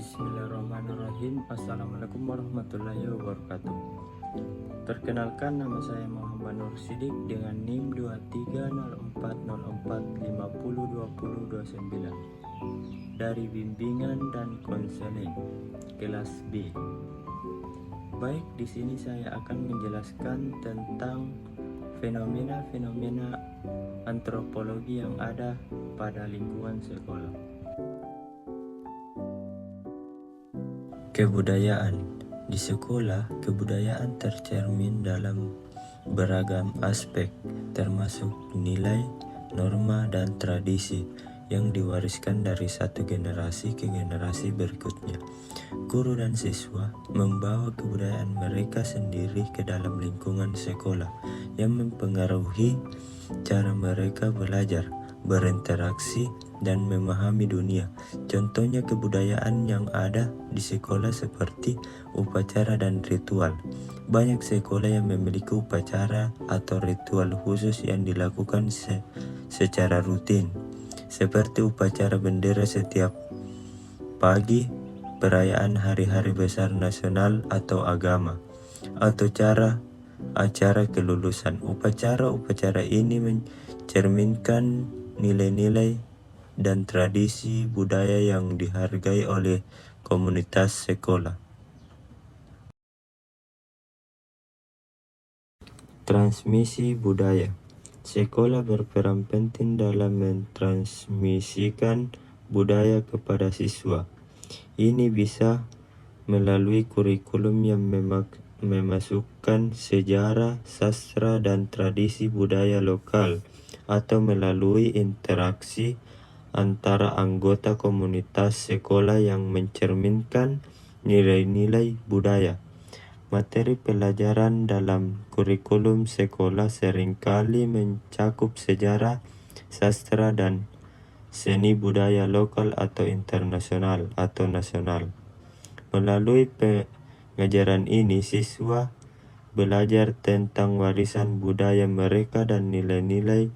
Bismillahirrahmanirrahim. Assalamualaikum warahmatullahi wabarakatuh. Perkenalkan, nama saya Muhammad Nur Sidik dengan NIM 230404502029 dari Bimbingan dan Konseling kelas B. Baik, di sini saya akan menjelaskan tentang fenomena-fenomena antropologi yang ada pada lingkungan sekolah. Kebudayaan. Di sekolah, kebudayaan tercermin dalam beragam aspek, termasuk nilai, norma, dan tradisi yang diwariskan dari satu generasi ke generasi berikutnya. Guru dan siswa membawa kebudayaan mereka sendiri ke dalam lingkungan sekolah yang mempengaruhi cara mereka belajar, berinteraksi, dan memahami dunia. Contohnya kebudayaan yang ada di sekolah seperti upacara dan ritual. Banyak sekolah yang memiliki upacara atau ritual khusus yang dilakukan secara rutin, seperti upacara bendera setiap pagi, perayaan hari-hari besar nasional atau agama, atau acara kelulusan. Upacara-upacara ini mencerminkan nilai-nilai dan tradisi budaya yang dihargai oleh komunitas sekolah. Transmisi budaya. Sekolah berperan penting dalam mentransmisikan budaya kepada siswa. Ini bisa melalui kurikulum yang memasukkan sejarah, sastra, dan tradisi budaya lokal, atau melalui interaksi antara anggota komunitas sekolah yang mencerminkan nilai-nilai budaya. Materi pelajaran dalam kurikulum sekolah seringkali mencakup sejarah, sastra, dan seni budaya lokal atau internasional atau nasional. Melalui pengajaran ini, siswa belajar tentang warisan budaya mereka dan nilai-nilai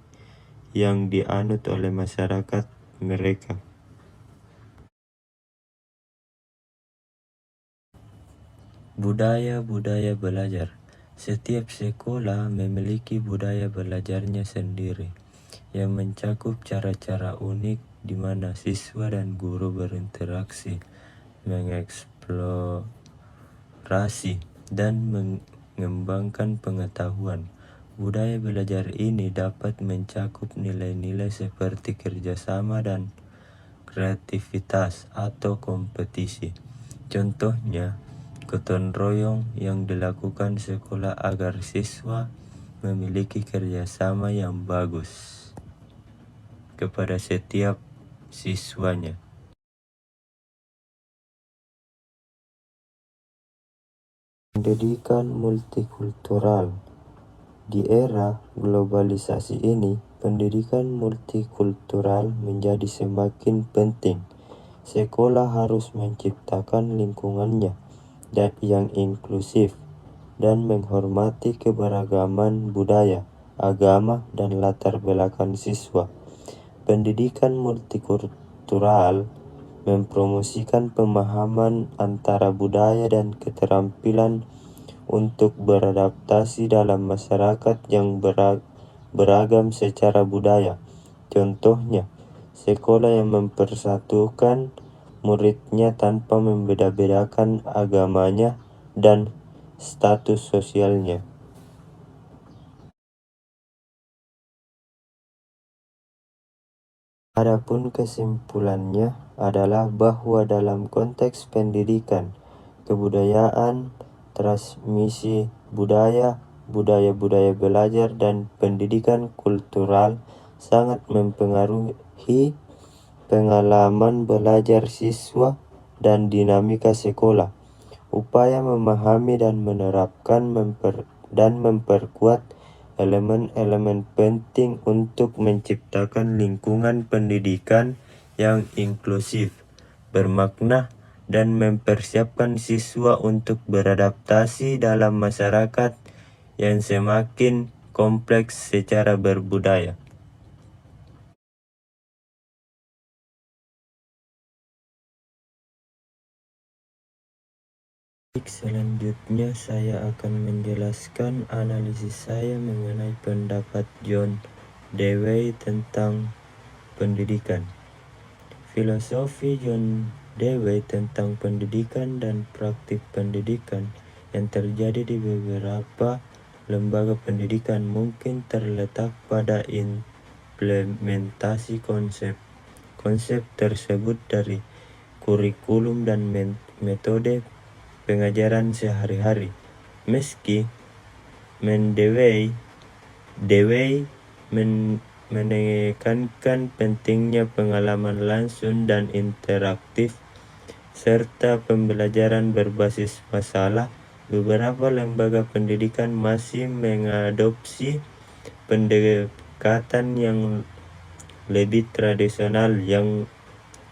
yang dianut oleh masyarakat mereka. Budaya-budaya belajar. Setiap sekolah memiliki budaya belajarnya sendiri yang mencakup cara-cara unik di mana siswa dan guru berinteraksi, mengeksplorasi, dan mengembangkan pengetahuan. Budaya belajar ini dapat mencakup nilai-nilai seperti kerjasama dan kreativitas atau kompetisi. Contohnya, gotong royong yang dilakukan sekolah agar siswa memiliki kerjasama yang bagus kepada setiap siswanya. Pendidikan multikultural. Di era globalisasi ini, pendidikan multikultural menjadi semakin penting. Sekolah harus menciptakan lingkungannya yang inklusif dan menghormati keberagaman budaya, agama, dan latar belakang siswa. Pendidikan multikultural mempromosikan pemahaman antara budaya dan keterampilan untuk beradaptasi dalam masyarakat yang beragam secara budaya. Contohnya, sekolah yang mempersatukan muridnya tanpa membeda-bedakan agamanya dan status sosialnya. Adapun kesimpulannya adalah bahwa dalam konteks pendidikan, kebudayaan, transmisi budaya, budaya belajar, dan pendidikan kultural sangat mempengaruhi pengalaman belajar siswa dan dinamika sekolah. Upaya memahami dan menerapkan dan memperkuat elemen-elemen penting untuk menciptakan lingkungan pendidikan yang inklusif, bermakna, dan mempersiapkan siswa untuk beradaptasi dalam masyarakat yang semakin kompleks secara berbudaya. Selanjutnya saya akan menjelaskan analisis saya mengenai pendapat John Dewey tentang pendidikan. Filosofi John Dewey tentang pendidikan dan praktik pendidikan yang terjadi di beberapa lembaga pendidikan mungkin terletak pada implementasi konsep tersebut dari kurikulum dan metode pengajaran sehari-hari. Meski Dewey menekankan pentingnya pengalaman langsung dan interaktif serta pembelajaran berbasis masalah, beberapa lembaga pendidikan masih mengadopsi pendekatan yang lebih tradisional yang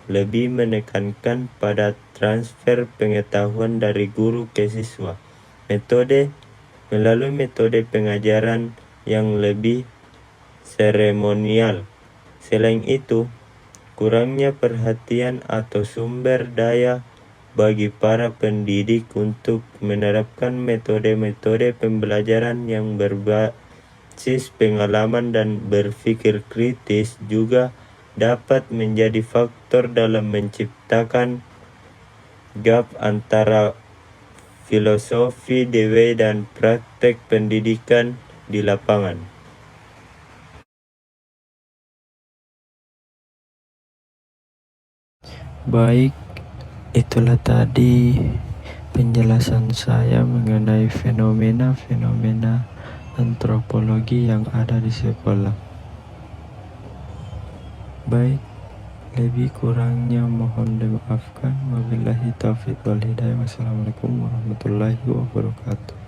lebih menekankan pada transfer pengetahuan dari guru ke siswa. Melalui metode pengajaran yang lebih seremonial. Selain itu, kurangnya perhatian atau sumber daya bagi para pendidik untuk menerapkan metode-metode pembelajaran yang berbasis pengalaman dan berpikir kritis juga dapat menjadi faktor dalam menciptakan gap antara filosofi Dewey dan praktek pendidikan di lapangan. Baik, itulah tadi penjelasan saya mengenai fenomena-fenomena antropologi yang ada di sekolah. Baik, lebih kurangnya mohon dimaafkan. Wabillahi taufiq wal hidayah. Wassalamualaikum warahmatullahi wabarakatuh.